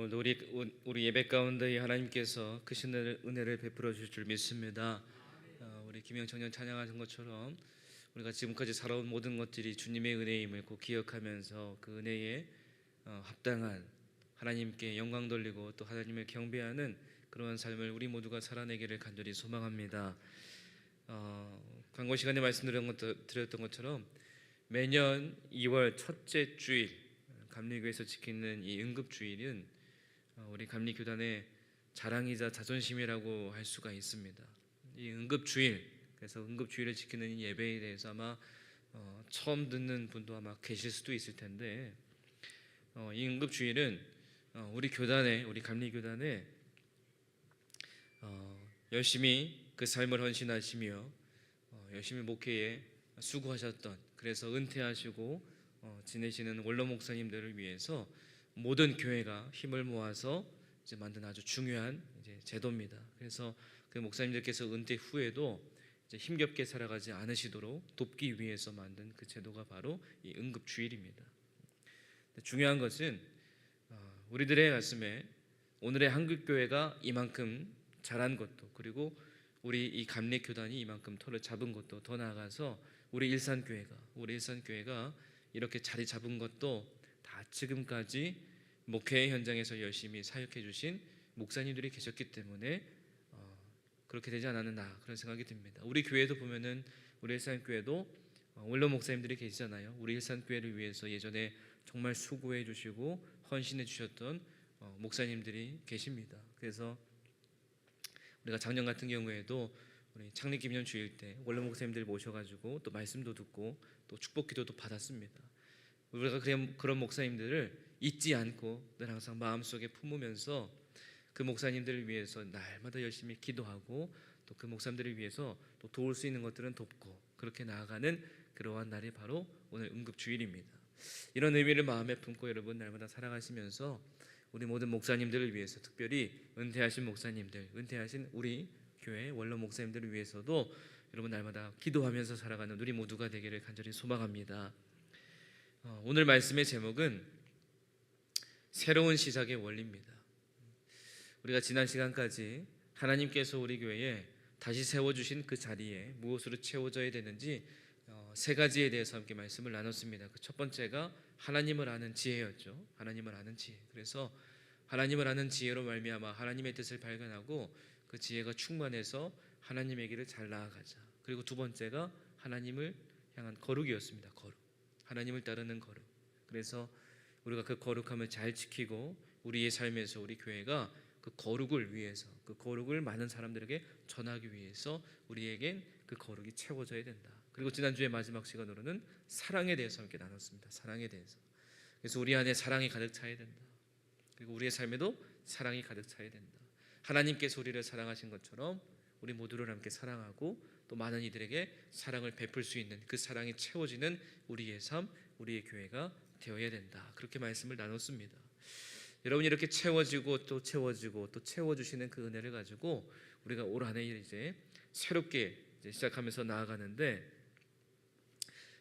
오늘도 우리 예배 가운데 하나님께서 크신 은혜를 베풀어 주실 줄 믿습니다. 우리 김영 청년 찬양하신 것처럼 우리가 지금까지 살아온 모든 것들이 주님의 은혜임을 꼭 기억하면서 그 은혜에 합당한 하나님께 영광 돌리고 또 하나님을 경배하는 그러한 삶을 우리 모두가 살아내기를 간절히 소망합니다. 광고 시간에 말씀드렸던 것처럼 매년 2월 첫째 주일 감리교에서 지키는 이 응급주일은 우리 감리교단의 자랑이자 자존심이라고 할 수가 있습니다. 이 응급주일, 그래서 응급주일을 지키는 이 예배에 대해서 아마 처음 듣는 분도 아마 계실 수도 있을 텐데, 이 응급주일은 우리 감리교단에 열심히 그 삶을 헌신하시며 열심히 목회에 수고하셨던, 그래서 은퇴하시고 지내시는 원로 목사님들을 위해서 모든 교회가 힘을 모아서 이제 만든 아주 중요한 이제 제도입니다. 그래서 그 목사님들께서 은퇴 후에도 이제 힘겹게 살아가지 않으시도록 돕기 위해서 만든 그 제도가 바로 이 응급주일입니다. 중요한 것은 우리들의 가슴에 오늘의 한국교회가 이만큼 자란 것도, 그리고 우리 이 감리교단이 이만큼 터를 잡은 것도, 더 나아가서 우리 일산교회가 이렇게 자리 잡은 것도 다 지금까지 목회 현장에서 열심히 사역해 주신 목사님들이 계셨기 때문에 그렇게 되지 않았나, 그런 생각이 듭니다. 우리 교회도 보면은 우리 일산교회도 원로 목사님들이 계시잖아요. 우리 일산교회를 위해서 예전에 정말 수고해 주시고 헌신해 주셨던 목사님들이 계십니다. 그래서 우리가 작년 같은 경우에도 우리 창립 기념 주일 때 원로 목사님들 모셔가지고 또 말씀도 듣고 또 축복 기도도 받았습니다. 우리가 그런 목사님들을 잊지 않고 늘 항상 마음속에 품으면서 그 목사님들을 위해서 날마다 열심히 기도하고 또 그 목사님들을 위해서 또 도울 수 있는 것들은 돕고 그렇게 나아가는 그러한 날이 바로 오늘 응급주일입니다. 이런 의미를 마음에 품고 여러분 날마다 살아가시면서 우리 모든 목사님들을 위해서, 특별히 은퇴하신 목사님들, 은퇴하신 우리 교회 원로 목사님들을 위해서도 여러분 날마다 기도하면서 살아가는 우리 모두가 되기를 간절히 소망합니다. 오늘 말씀의 제목은 새로운 시작의 원리입니다. 우리가 지난 시간까지 하나님께서 우리 교회에 다시 세워주신 그 자리에 무엇으로 채워져야 되는지 세 가지에 대해서 함께 말씀을 나눴습니다. 그 첫 번째가 하나님을 아는 지혜였죠. 하나님을 아는 지혜. 그래서 하나님을 아는 지혜로 말미암아 하나님의 뜻을 발견하고 그 지혜가 충만해서 하나님의 길을 잘 나아가자. 그리고 두 번째가 하나님을 향한 거룩이었습니다. 거룩. 하나님을 따르는 거룩. 그래서 우리가 그 거룩함을 잘 지키고 우리의 삶에서 우리 교회가 그 거룩을 위해서, 그 거룩을 많은 사람들에게 전하기 위해서 우리에겐 그 거룩이 채워져야 된다. 그리고 지난주에 마지막 시간으로는 사랑에 대해서 함께 나눴습니다. 사랑에 대해서. 그래서 우리 안에 사랑이 가득 차야 된다. 그리고 우리의 삶에도 사랑이 가득 차야 된다. 하나님께서 우리를 사랑하신 것처럼 우리 모두를 함께 사랑하고 또 많은 이들에게 사랑을 베풀 수 있는 그 사랑이 채워지는 우리의 삶, 우리의 교회가 되어야 된다. 그렇게 말씀을 나눴습니다. 여러분이 이렇게 채워지고 또 채워지고 또 채워주시는 그 은혜를 가지고 우리가 올 한 해 이제 새롭게 시작하면서 나아가는데,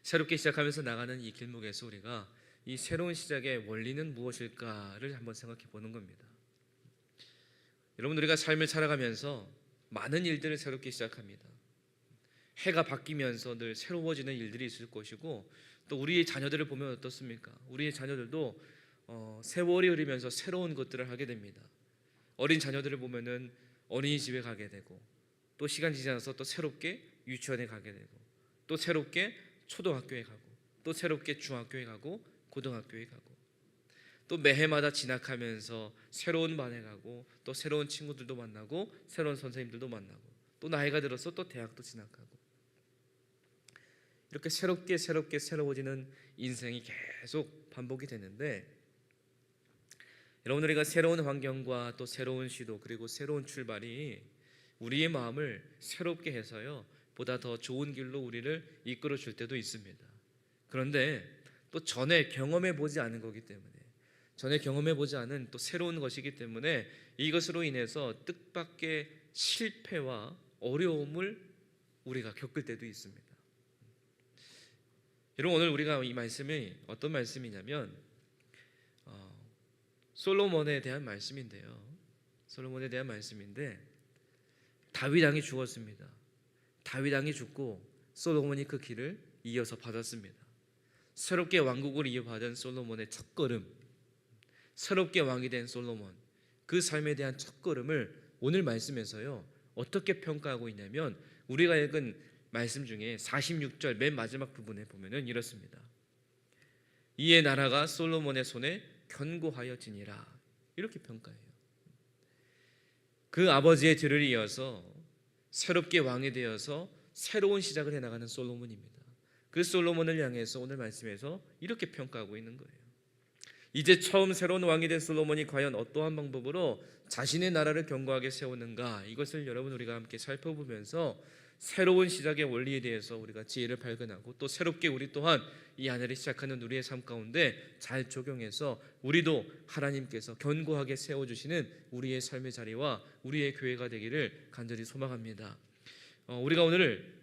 새롭게 시작하면서 나가는 이 길목에서 우리가 이 새로운 시작의 원리는 무엇일까를 한번 생각해 보는 겁니다. 여러분, 우리가 삶을 살아가면서 많은 일들을 새롭게 시작합니다. 해가 바뀌면서 늘 새로워지는 일들이 있을 것이고, 또 우리의 자녀들을 보면 어떻습니까? 우리의 자녀들도 세월이 흐르면서 새로운 것들을 하게 됩니다. 어린 자녀들을 보면은 어린이집에 가게 되고, 또 시간 지나서 또 새롭게 유치원에 가게 되고, 또 새롭게 초등학교에 가고, 또 새롭게 중학교에 가고, 고등학교에 가고, 또 매해마다 진학하면서 새로운 반에 가고, 또 새로운 친구들도 만나고, 새로운 선생님들도 만나고, 또 나이가 들어서 또 대학도 진학하고, 이렇게 새롭게 새로워지는 인생이 계속 반복이 되는데, 여러분, 우리가 새로운 환경과 또 새로운 시도, 그리고 새로운 출발이 우리의 마음을 새롭게 해서요 보다 더 좋은 길로 우리를 이끌어 줄 때도 있습니다. 그런데 또 전에 경험해 보지 않은 거기 때문에, 전에 경험해 보지 않은 또 새로운 것이기 때문에 이것으로 인해서 뜻밖의 실패와 어려움을 우리가 겪을 때도 있습니다. 여러분, 오늘 우리가 이 말씀이 어떤 말씀이냐면 솔로몬에 대한 말씀인데요. 솔로몬에 대한 말씀인데 다윗 왕이 죽었습니다. 다윗 왕이 죽고 솔로몬이 그 길을 이어서 받았습니다. 새롭게 왕국을 이어받은 솔로몬의 첫걸음, 새롭게 왕이 된 솔로몬, 그 삶에 대한 첫걸음을 오늘 말씀에서요 어떻게 평가하고 있냐면 우리가 읽은 말씀 중에 46절 맨 마지막 부분에 보면은 이렇습니다. 이에 나라가 솔로몬의 손에 견고하여지니라, 이렇게 평가해요. 그 아버지의 뒤를 이어서 새롭게 왕이 되어서 새로운 시작을 해나가는 솔로몬입니다. 그 솔로몬을 향해서 오늘 말씀에서 이렇게 평가하고 있는 거예요. 이제 처음 새로운 왕이 된 솔로몬이 과연 어떠한 방법으로 자신의 나라를 견고하게 세우는가, 이것을 여러분 우리가 함께 살펴보면서 새로운 시작의 원리에 대해서 우리가 지혜를 발견하고 또 새롭게 우리 또한 이 하늘을 시작하는 우리의 삶 가운데 잘 적용해서 우리도 하나님께서 견고하게 세워주시는 우리의 삶의 자리와 우리의 교회가 되기를 간절히 소망합니다. 우리가 오늘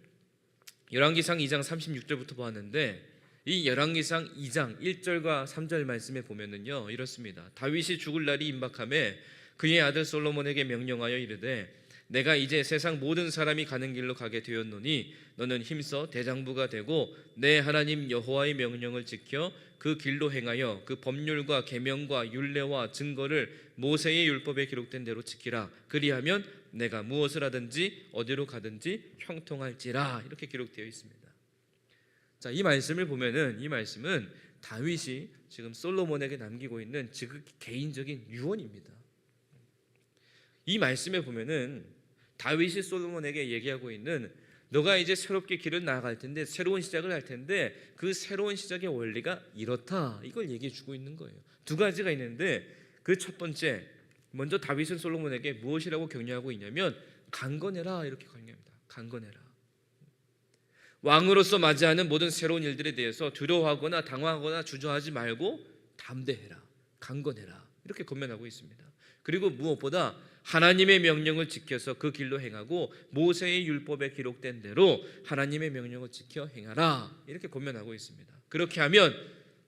열왕기상 2장 36절부터 보았는데 이 열왕기상 2장 1절과 3절 말씀에 보면은요 이렇습니다. 다윗이 죽을 날이 임박하매 그의 아들 솔로몬에게 명령하여 이르되 내가 이제 세상 모든 사람이 가는 길로 가게 되었노니 너는 힘써 대장부가 되고 내 하나님 여호와의 명령을 지켜 그 길로 행하여 그 법률과 계명과 율례와 증거를 모세의 율법에 기록된 대로 지키라. 그리하면 내가 무엇을 하든지 어디로 가든지 형통할지라, 이렇게 기록되어 있습니다. 자, 이 말씀을 보면은 이 말씀은 다윗이 지금 솔로몬에게 남기고 있는 지극히 개인적인 유언입니다. 이 말씀에 보면은 다윗이 솔로몬에게 얘기하고 있는 너가 이제 새롭게 길을 나아갈 텐데 새로운 시작을 할 텐데 그 새로운 시작의 원리가 이렇다, 이걸 얘기해 주고 있는 거예요. 두 가지가 있는데 그 첫 번째, 먼저 다윗은 솔로몬에게 무엇이라고 격려하고 있냐면 강건해라, 이렇게 강요합니다. 강건해라. 왕으로서 맞이하는 모든 새로운 일들에 대해서 두려워하거나 당황하거나 주저하지 말고 담대해라, 강건해라, 이렇게 권면하고 있습니다. 그리고 무엇보다 하나님의 명령을 지켜서 그 길로 행하고 모세의 율법에 기록된 대로 하나님의 명령을 지켜 행하라, 이렇게 권면하고 있습니다. 그렇게 하면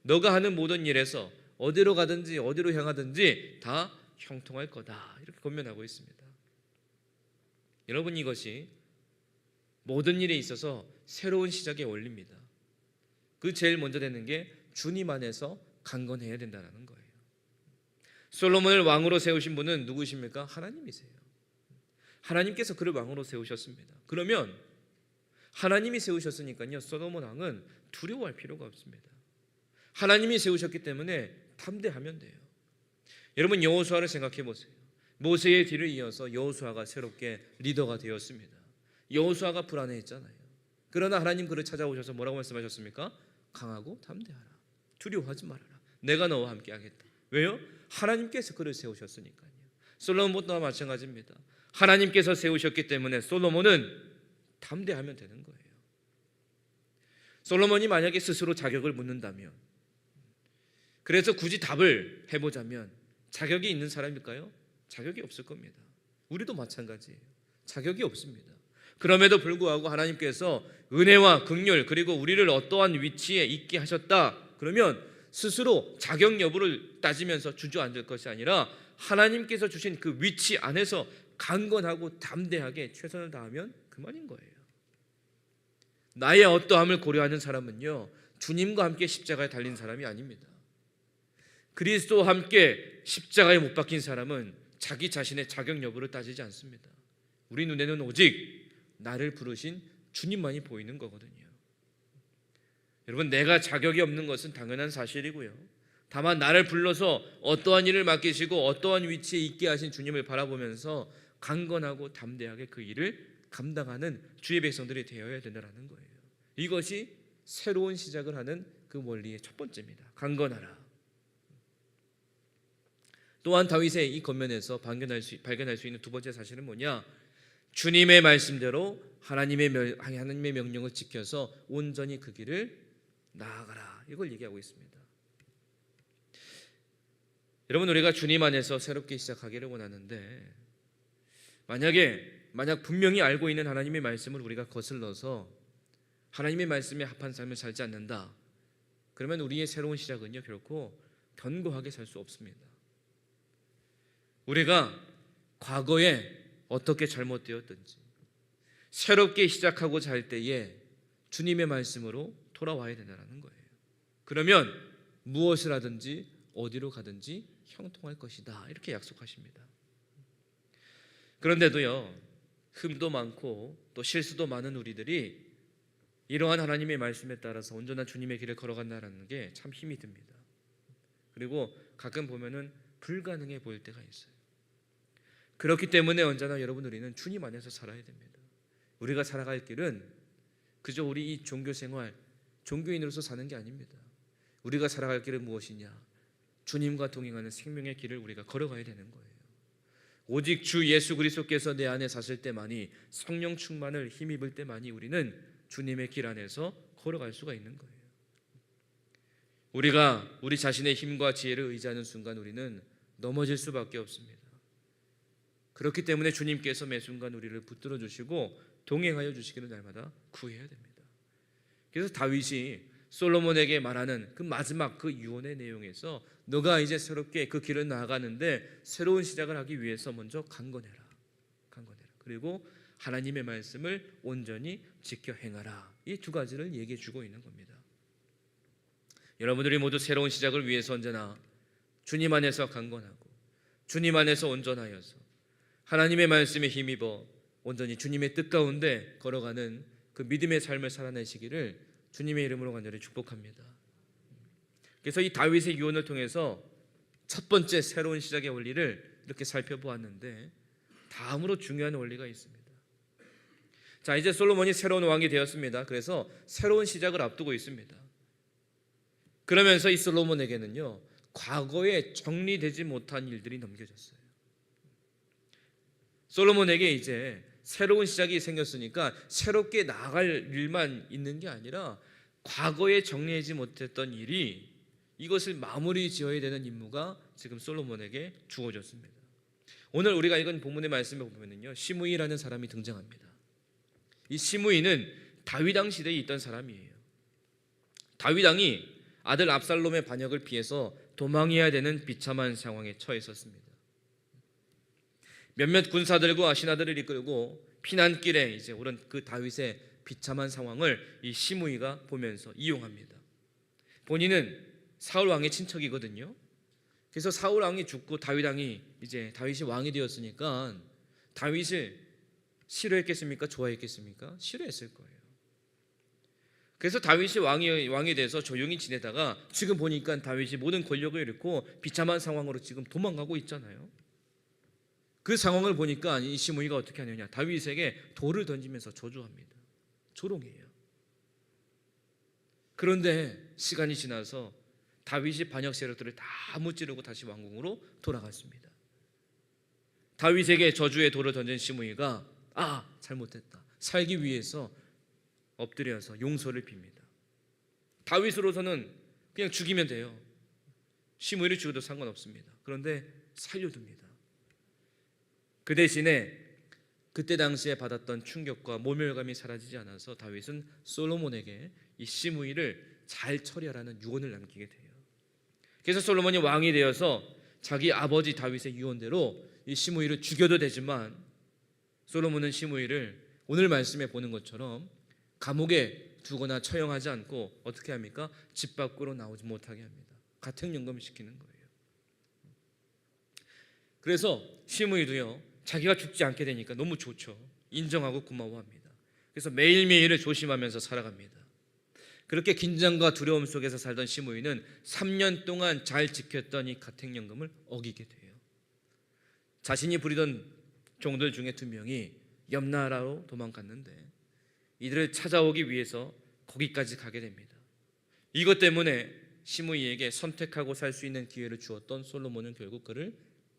너가 하는 모든 일에서 어디로 가든지 어디로 향하든지 다 형통할 거다, 이렇게 권면하고 있습니다. 여러분, 이것이 모든 일에 있어서 새로운 시작의 원리입니다. 그 제일 먼저 되는 게 주님 안에서 강건해야 된다는 거예요. 솔로몬을 왕으로 세우신 분은 누구십니까? 하나님이세요. 하나님께서 그를 왕으로 세우셨습니다. 그러면 하나님이 세우셨으니까요 솔로몬 왕은 두려워할 필요가 없습니다. 하나님이 세우셨기 때문에 담대하면 돼요. 여러분, 여호수아를 생각해 보세요. 모세의 뒤를 이어서 여호수아가 새롭게 리더가 되었습니다. 여호수아가 불안해했잖아요. 그러나 하나님 그를 찾아오셔서 뭐라고 말씀하셨습니까? 강하고 담대하라, 두려워하지 말아라, 내가 너와 함께 하겠다. 왜요? 하나님께서 그를 세우셨으니까요. 솔로몬도 마찬가지입니다. 하나님께서 세우셨기 때문에 솔로몬은 담대하면 되는 거예요. 솔로몬이 만약에 스스로 자격을 묻는다면, 그래서 굳이 답을 해보자면 자격이 있는 사람일까요? 자격이 없을 겁니다. 우리도 마찬가지예요. 자격이 없습니다. 그럼에도 불구하고 하나님께서 은혜와 긍휼 그리고 우리를 어떠한 위치에 있게 하셨다, 그러면 스스로 자격 여부를 따지면서 주저앉을 것이 아니라 하나님께서 주신 그 위치 안에서 강건하고 담대하게 최선을 다하면 그만인 거예요. 나의 어떠함을 고려하는 사람은요 주님과 함께 십자가에 달린 사람이 아닙니다. 그리스도와 함께 십자가에 못 박힌 사람은 자기 자신의 자격 여부를 따지지 않습니다. 우리 눈에는 오직 나를 부르신 주님만이 보이는 거거든요. 여러분, 내가 자격이 없는 것은 당연한 사실이고요. 다만 나를 불러서 어떠한 일을 맡기시고 어떠한 위치에 있게 하신 주님을 바라보면서 강건하고 담대하게 그 일을 감당하는 주의 백성들이 되어야 된다는 거예요. 이것이 새로운 시작을 하는 그 원리의 첫 번째입니다. 강건하라. 또한 다윗의 이 겉면에서 발견할 수 있는 두 번째 사실은 뭐냐? 주님의 말씀대로 하나님의 명령을 지켜서 온전히 그 길을 나아가라, 이걸 얘기하고 있습니다. 여러분, 우리가 주님 안에서 새롭게 시작하기를 원하는데 만약 분명히 알고 있는 하나님의 말씀을 우리가 거슬러서 하나님의 말씀에 합한 삶을 살지 않는다, 그러면 우리의 새로운 시작은요 결코 견고하게 살 수 없습니다. 우리가 과거에 어떻게 잘못되었든지 새롭게 시작하고자 할 때에 주님의 말씀으로 돌아와야 된다는 거예요. 그러면 무엇을 하든지 어디로 가든지 형통할 것이다, 이렇게 약속하십니다. 그런데도요, 흠도 많고 또 실수도 많은 우리들이 이러한 하나님의 말씀에 따라서 온전한 주님의 길을 걸어간다는 게 참 힘이 듭니다. 그리고 가끔 보면은 불가능해 보일 때가 있어요. 그렇기 때문에 언제나 여러분, 우리는 주님 안에서 살아야 됩니다. 우리가 살아갈 길은 그저 우리 이 종교 생활, 종교인으로서 사는 게 아닙니다. 우리가 살아갈 길은 무엇이냐? 주님과 동행하는 생명의 길을 우리가 걸어가야 되는 거예요. 오직 주 예수 그리스도께서 내 안에 사실 때만이, 성령 충만을 힘입을 때만이 우리는 주님의 길 안에서 걸어갈 수가 있는 거예요. 우리가 우리 자신의 힘과 지혜를 의지하는 순간 우리는 넘어질 수밖에 없습니다. 그렇기 때문에 주님께서 매 순간 우리를 붙들어 주시고 동행하여 주시기를 날마다 구해야 됩니다. 그래서 다윗이 솔로몬에게 말하는 그 마지막 그 유언의 내용에서 너가 이제 새롭게 그 길을 나아가는데 새로운 시작을 하기 위해서 먼저 강건해라. 그리고 하나님의 말씀을 온전히 지켜 행하라. 이 두 가지를 얘기해 주고 있는 겁니다. 여러분들이 모두 새로운 시작을 위해서 언제나 주님 안에서 강건하고 주님 안에서 온전하여서 하나님의 말씀에 힘입어 온전히 주님의 뜻 가운데 걸어가는 그 믿음의 삶을 살아내시기를 주님의 이름으로 간절히 축복합니다. 그래서 이 다윗의 유언을 통해서 첫 번째 새로운 시작의 원리를 이렇게 살펴보았는데, 다음으로 중요한 원리가 있습니다. 자, 이제 솔로몬이 새로운 왕이 되었습니다. 그래서 새로운 시작을 앞두고 있습니다. 그러면서 이 솔로몬에게는요, 과거에 정리되지 못한 일들이 넘겨졌어요. 솔로몬에게 이제 새로운 시작이 생겼으니까 새롭게 나아갈 일만 있는 게 아니라 과거에 정리하지 못했던 일이, 이것을 마무리 지어야 되는 임무가 지금 솔로몬에게 주어졌습니다. 오늘 우리가 읽은 본문의 말씀에 보면요, 시므이라는 사람이 등장합니다. 이 시므이는 다윗 왕 시대에 있던 사람이에요. 다윗 왕이 아들 압살롬의 반역을 피해서 도망해야 되는 비참한 상황에 처했었습니다. 몇몇 군사들과 신하들을 이끌고 피난길에 이제 오른 그 다윗의 비참한 상황을 이 시므이가 보면서 이용합니다. 본인은 사울 왕의 친척이거든요. 그래서 사울 왕이 죽고 다윗 왕이 이제 다윗이 왕이 되었으니까 다윗을 싫어했겠습니까? 좋아했겠습니까? 싫어했을 거예요. 그래서 다윗이 왕이 돼서 조용히 지내다가 지금 보니까 다윗이 모든 권력을 잃고 비참한 상황으로 지금 도망가고 있잖아요. 그 상황을 보니까 이 시므이가 어떻게 하느냐, 다윗에게 돌을 던지면서 저주합니다. 조롱해요. 그런데 시간이 지나서 다윗이 반역 세력들을 다 무찌르고 다시 왕궁으로 돌아갔습니다. 다윗에게 저주의 돌을 던진 시므이가 잘못했다, 살기 위해서 엎드려서 용서를 빕니다. 다윗으로서는 그냥 죽이면 돼요. 시므이를 죽여도 상관없습니다. 그런데 살려둡니다. 그 대신에 그때 당시에 받았던 충격과 모멸감이 사라지지 않아서 다윗은 솔로몬에게 이 시므이를 잘 처리하라는 유언을 남기게 돼요. 그래서 솔로몬이 왕이 되어서 자기 아버지 다윗의 유언대로 이 시므이를 죽여도 되지만, 솔로몬은 시므이를 오늘 말씀에 보는 것처럼 감옥에 두거나 처형하지 않고 어떻게 합니까? 집 밖으로 나오지 못하게 합니다. 가택연금을 시키는 거예요. 그래서 시므이도요, 자기가 죽지 않게 되니까 너무 좋죠. 인정하고 고마워합니다. 그래서 매일매일을 조심하면서 살아갑니다. 그렇게 긴장과 두려움 속에서 살던 시므이는 3년 동안 잘 지켰던 이 가택연금을 어기게 돼요. 자신이 부리던 종들 중에 2명이 옆나라로 도망갔는데 이들을 찾아오기 위해서 거기까지 가게 됩니다. 이것 때문에 시므이에게 선택하고 살 수 있는 기회를 주었던 솔로몬은 결국 그를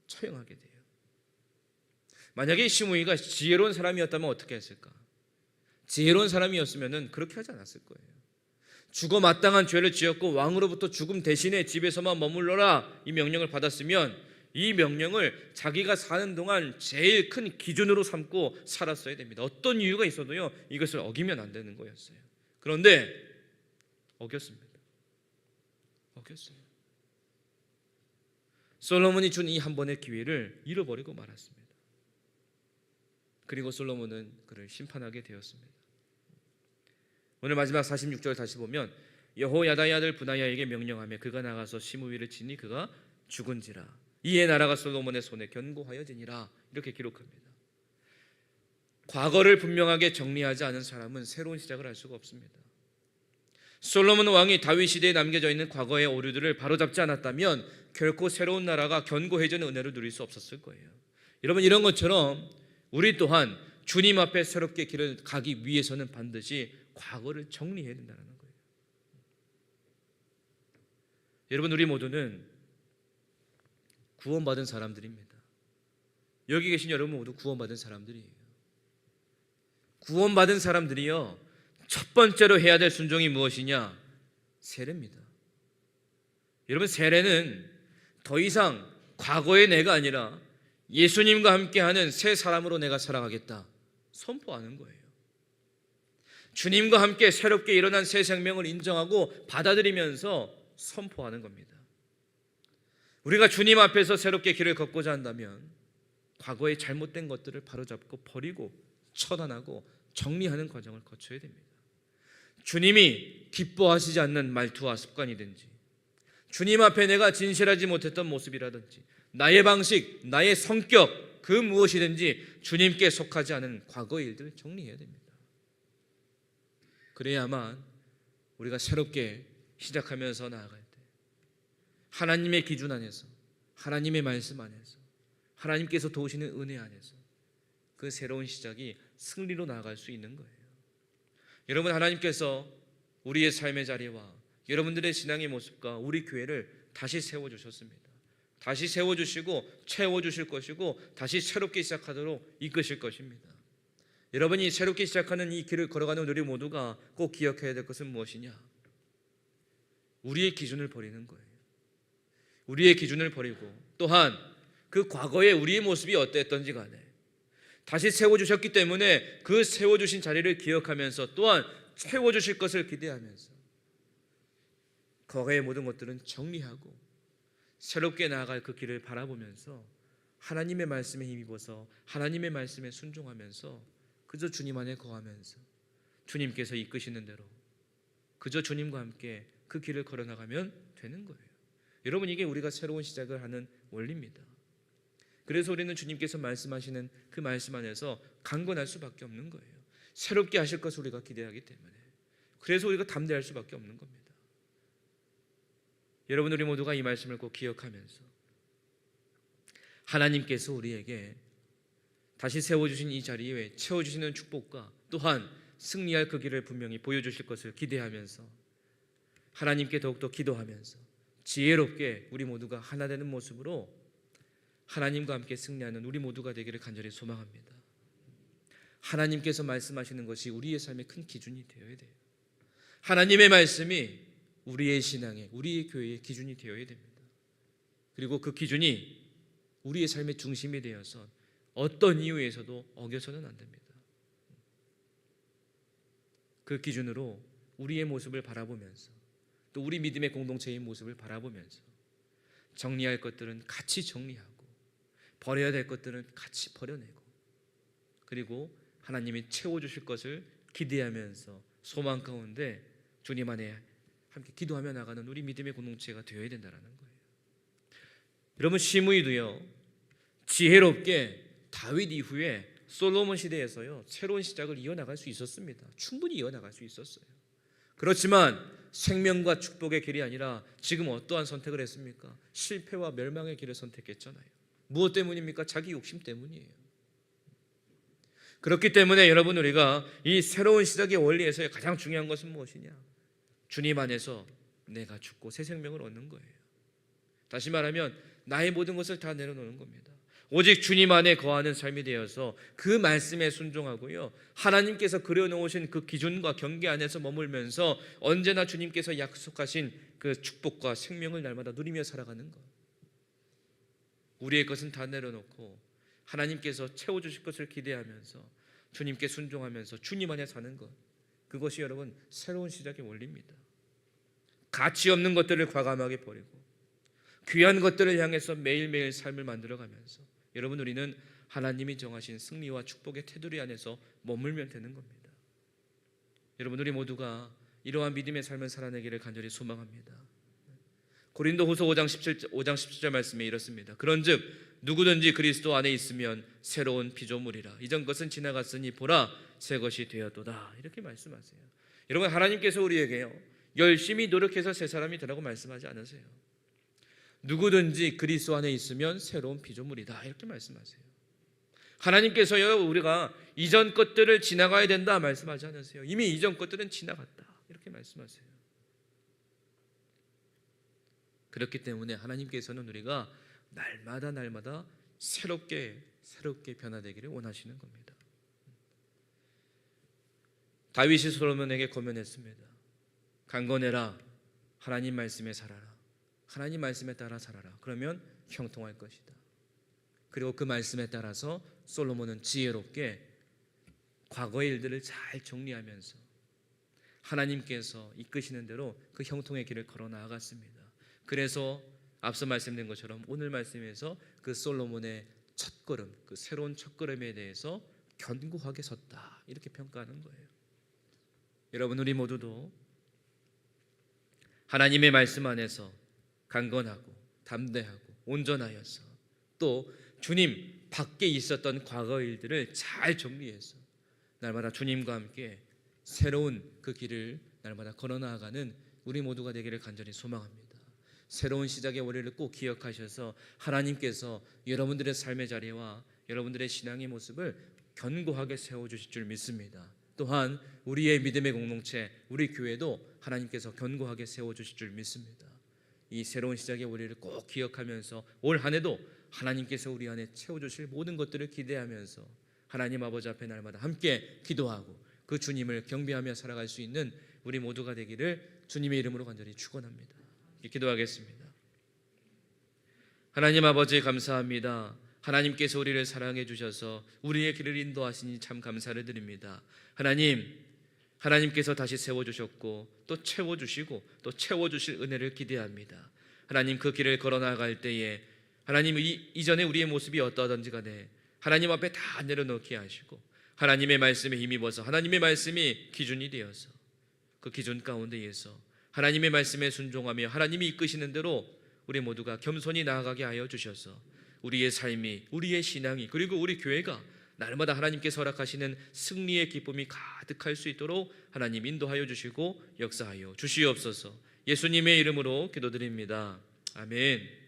처형하게 돼요. 만약에 시므이가 지혜로운 사람이었다면 어떻게 했을까? 지혜로운 사람이었으면 그렇게 하지 않았을 거예요. 죽어 마땅한 죄를 지었고 왕으로부터 죽음 대신에 집에서만 머물러라, 이 명령을 받았으면 이 명령을 자기가 사는 동안 제일 큰 기준으로 삼고 살았어야 됩니다. 어떤 이유가 있어도요, 이것을 어기면 안 되는 거였어요. 그런데 어겼습니다. 솔로몬이 준 이 한 번의 기회를 잃어버리고 말았습니다. 그리고 솔로몬은 그를 심판하게 되었습니다. 오늘 마지막 46절 다시 보면 여호야다의 아들 브나야에게 명령하며 그가 나가서 시므위를 치니 그가 죽은지라 이에 나라가 솔로몬의 손에 견고하여지니라 이렇게 기록합니다. 과거를 분명하게 정리하지 않은 사람은 새로운 시작을 할 수가 없습니다. 솔로몬 왕이 다윗 시대에 남겨져 있는 과거의 오류들을 바로잡지 않았다면 결코 새로운 나라가 견고해지는 은혜를 누릴 수 없었을 거예요. 여러분, 이런 것처럼 우리 또한 주님 앞에 새롭게 길을 가기 위해서는 반드시 과거를 정리해야 된다는 거예요. 여러분, 우리 모두는 구원받은 사람들입니다. 여기 계신 여러분 모두 구원받은 사람들이에요. 구원받은 사람들이요, 첫 번째로 해야 될 순종이 무엇이냐? 세례입니다. 여러분, 세례는 더 이상 과거의 내가 아니라 예수님과 함께하는 새 사람으로 내가 살아가겠다 선포하는 거예요. 주님과 함께 새롭게 일어난 새 생명을 인정하고 받아들이면서 선포하는 겁니다. 우리가 주님 앞에서 새롭게 길을 걷고자 한다면 과거의 잘못된 것들을 바로잡고 버리고 처단하고 정리하는 과정을 거쳐야 됩니다. 주님이 기뻐하시지 않는 말투와 습관이든지, 주님 앞에 내가 진실하지 못했던 모습이라든지, 나의 방식, 나의 성격, 그 무엇이든지 주님께 속하지 않은 과거의 일들을 정리해야 됩니다. 그래야만 우리가 새롭게 시작하면서 나아갈 때 하나님의 기준 안에서, 하나님의 말씀 안에서, 하나님께서 도우시는 은혜 안에서 그 새로운 시작이 승리로 나아갈 수 있는 거예요. 여러분, 하나님께서 우리의 삶의 자리와 여러분들의 신앙의 모습과 우리 교회를 다시 세워주셨습니다. 다시 세워주시고 채워주실 것이고 다시 새롭게 시작하도록 이끄실 것입니다. 여러분이 새롭게 시작하는 이 길을 걸어가는 우리 모두가 꼭 기억해야 될 것은 무엇이냐? 우리의 기준을 버리는 거예요. 우리의 기준을 버리고 또한 그 과거에 우리의 모습이 어땠던지 간에 다시 세워주셨기 때문에 그 세워주신 자리를 기억하면서 또한 채워주실 것을 기대하면서 과거의 모든 것들은 정리하고 새롭게 나아갈 그 길을 바라보면서 하나님의 말씀에 힘입어서 하나님의 말씀에 순종하면서 그저 주님 안에 거하면서 주님께서 이끄시는 대로 그저 주님과 함께 그 길을 걸어나가면 되는 거예요. 여러분, 이게 우리가 새로운 시작을 하는 원리입니다. 그래서 우리는 주님께서 말씀하시는 그 말씀 안에서 강건할 수밖에 없는 거예요. 새롭게 하실 것을 우리가 기대하기 때문에. 그래서 우리가 담대할 수밖에 없는 겁니다. 여러분, 우리 모두가 이 말씀을 꼭 기억하면서 하나님께서 우리에게 다시 세워주신 이 자리에 채워주시는 축복과 또한 승리할 그 길을 분명히 보여주실 것을 기대하면서 하나님께 더욱더 기도하면서 지혜롭게 우리 모두가 하나 되는 모습으로 하나님과 함께 승리하는 우리 모두가 되기를 간절히 소망합니다. 하나님께서 말씀하시는 것이 우리의 삶의 큰 기준이 되어야 돼요. 하나님의 말씀이 우리의 신앙의, 우리의 교회의 기준이 되어야 됩니다. 그리고 그 기준이 우리의 삶의 중심이 되어서 어떤 이유에서도 어겨서는 안 됩니다. 그 기준으로 우리의 모습을 바라보면서 또 우리 믿음의 공동체의 모습을 바라보면서 정리할 것들은 같이 정리하고 버려야 될 것들은 같이 버려내고 그리고 하나님이 채워주실 것을 기대하면서 소망 가운데 주님 안에 함께 기도하며 나가는 우리 믿음의 공동체가 되어야 된다는 거예요. 여러분, 시므이도요 지혜롭게 다윗 이후에 솔로몬 시대에서요 새로운 시작을 이어나갈 수 있었습니다. 충분히 이어나갈 수 있었어요. 그렇지만 생명과 축복의 길이 아니라 지금 어떠한 선택을 했습니까? 실패와 멸망의 길을 선택했잖아요. 무엇 때문입니까? 자기 욕심 때문이에요. 그렇기 때문에 여러분, 우리가 이 새로운 시작의 원리에서의 가장 중요한 것은 무엇이냐? 주님 안에서 내가 죽고 새 생명을 얻는 거예요. 다시 말하면 나의 모든 것을 다 내려놓는 겁니다. 오직 주님 안에 거하는 삶이 되어서 그 말씀에 순종하고요 하나님께서 그려놓으신 그 기준과 경계 안에서 머물면서 언제나 주님께서 약속하신 그 축복과 생명을 날마다 누리며 살아가는 것. 우리의 것은 다 내려놓고 하나님께서 채워주실 것을 기대하면서 주님께 순종하면서 주님 안에 사는 것, 그것이 여러분 새로운 시작의 원리입니다. 가치 없는 것들을 과감하게 버리고 귀한 것들을 향해서 매일매일 삶을 만들어가면서 여러분 우리는 하나님이 정하신 승리와 축복의 테두리 안에서 머물면 되는 겁니다. 여러분 우리 모두가 이러한 믿음의 삶을 살아내기를 간절히 소망합니다. 고린도후서 5장 17절 말씀에 이렇습니다. 그런즉 누구든지 그리스도 안에 있으면 새로운 피조물이라. 이전 것은 지나갔으니 보라 새 것이 되었도다. 이렇게 말씀하세요. 여러분 하나님께서 우리에게요 열심히 노력해서 새 사람이 되라고 말씀하지 않으세요. 누구든지 그리스도 안에 있으면 새로운 피조물이다. 이렇게 말씀하세요. 하나님께서요 우리가 이전 것들을 지나가야 된다 말씀하지 않으세요. 이미 이전 것들은 지나갔다. 이렇게 말씀하세요. 그렇기 때문에 하나님께서는 우리가 날마다 새롭게 변화되기를 원하시는 겁니다. 다윗이 솔로몬에게 권면했습니다. 강건해라. 하나님 말씀에 살아라. 하나님 말씀에 따라 살아라. 그러면 형통할 것이다. 그리고 그 말씀에 따라서 솔로몬은 지혜롭게 과거의 일들을 잘 정리하면서 하나님께서 이끄시는 대로 그 형통의 길을 걸어 나아갔습니다. 그래서 앞서 말씀드린 것처럼 오늘 말씀에서 그 솔로몬의 첫걸음, 그 새로운 첫걸음에 대해서 견고하게 섰다 이렇게 평가하는 거예요. 여러분 우리 모두도 하나님의 말씀 안에서 강건하고 담대하고 온전하여서 또 주님 밖에 있었던 과거 일들을 잘 정리해서 날마다 주님과 함께 새로운 그 길을 날마다 걸어 나아가는 우리 모두가 되기를 간절히 소망합니다. 새로운 시작의 월요일을 꼭 기억하셔서 하나님께서 여러분들의 삶의 자리와 여러분들의 신앙의 모습을 견고하게 세워주실 줄 믿습니다. 또한 우리의 믿음의 공동체, 우리 교회도 하나님께서 견고하게 세워주실 줄 믿습니다. 이 새로운 시작의 월요일을 꼭 기억하면서 올 한 해도 하나님께서 우리 안에 채워주실 모든 것들을 기대하면서 하나님 아버지 앞에 날마다 함께 기도하고 그 주님을 경배하며 살아갈 수 있는 우리 모두가 되기를 주님의 이름으로 간절히 축원합니다. 기도하겠습니다. 하나님 아버지 감사합니다. 하나님께서 우리를 사랑해 주셔서 우리의 길을 인도하시니 참 감사를 드립니다. 하나님께서 다시 세워주셨고 또 채워주시고 또 채워주실 은혜를 기대합니다. 하나님 그 길을 걸어 나갈 때에 하나님 이전에 우리의 모습이 어떠하든지 간에 하나님 앞에 다 내려놓게 하시고 하나님의 말씀에 힘입어서 하나님의 말씀이 기준이 되어서 그 기준 가운데에서 하나님의 말씀에 순종하며 하나님이 이끄시는 대로 우리 모두가 겸손히 나아가게 하여 주셔서 우리의 삶이 우리의 신앙이 그리고 우리 교회가 날마다 하나님께서 허락하시는 승리의 기쁨이 가득할 수 있도록 하나님 인도하여 주시고 역사하여 주시옵소서. 예수님의 이름으로 기도드립니다. 아멘.